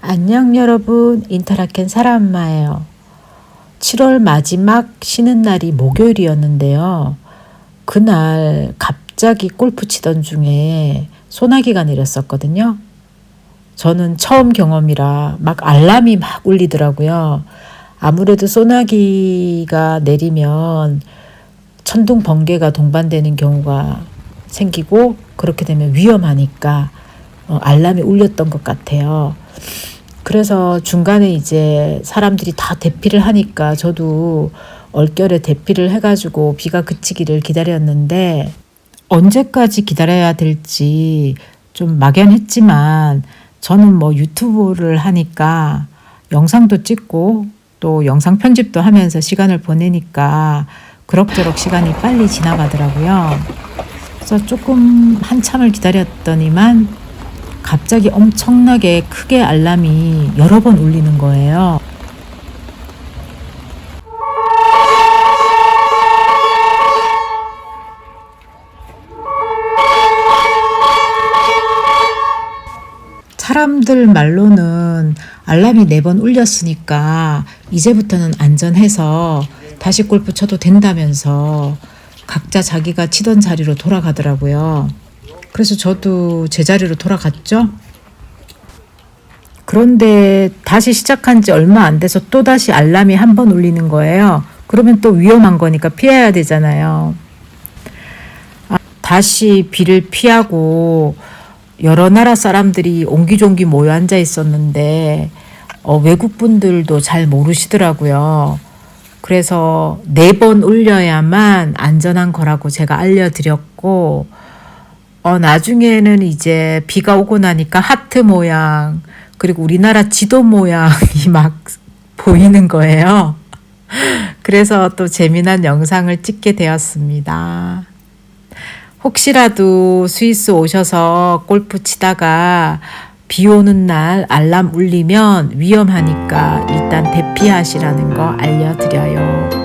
안녕 여러분, 인터라켄 사람엄마예요. 7월 마지막 쉬는 날이 목요일이었는데요. 그날 갑자기 골프 치던 중에 소나기가 내렸었거든요. 저는 처음 경험이라 막 알람이 막 울리더라고요. 아무래도 소나기가 내리면 천둥 번개가 동반되는 경우가 생기고 그렇게 되면 위험하니까 알람이 울렸던 것 같아요. 그래서 중간에 이제 사람들이 다 대피를 하니까 저도 얼결에 대피를 해가지고 비가 그치기를 기다렸는데 언제까지 기다려야 될지 좀 막연했지만 저는 뭐 유튜브를 하니까 영상도 찍고 또 영상 편집도 하면서 시간을 보내니까 그럭저럭 시간이 빨리 지나가더라고요. 그래서 조금 한참을 기다렸더니만 갑자기 엄청나게 크게 알람이 여러 번 울리는 거예요. 사람들 말로는 알람이 4번 울렸으니까 이제부터는 안전해서 다시 골프 쳐도 된다면서 각자 자기가 치던 자리로 돌아가더라고요. 그래서 저도 제자리로 돌아갔죠. 그런데 다시 시작한 지 얼마 안 돼서 또다시 알람이 한 번 울리는 거예요. 그러면 또 위험한 거니까 피해야 되잖아요. 다시 비를 피하고 여러 나라 사람들이 옹기종기 모여 앉아 있었는데 외국 분들도 잘 모르시더라고요. 그래서 4번 울려야만 안전한 거라고 제가 알려드렸고 나중에는 이제 비가 오고 나니까 하트 모양 그리고 우리나라 지도 모양이 막 보이는 거예요. 그래서 또 재미난 영상을 찍게 되었습니다. 혹시라도 스위스 오셔서 골프 치다가 비 오는 날 알람 울리면 위험하니까 일단 대피하시라는 거 알려드려요.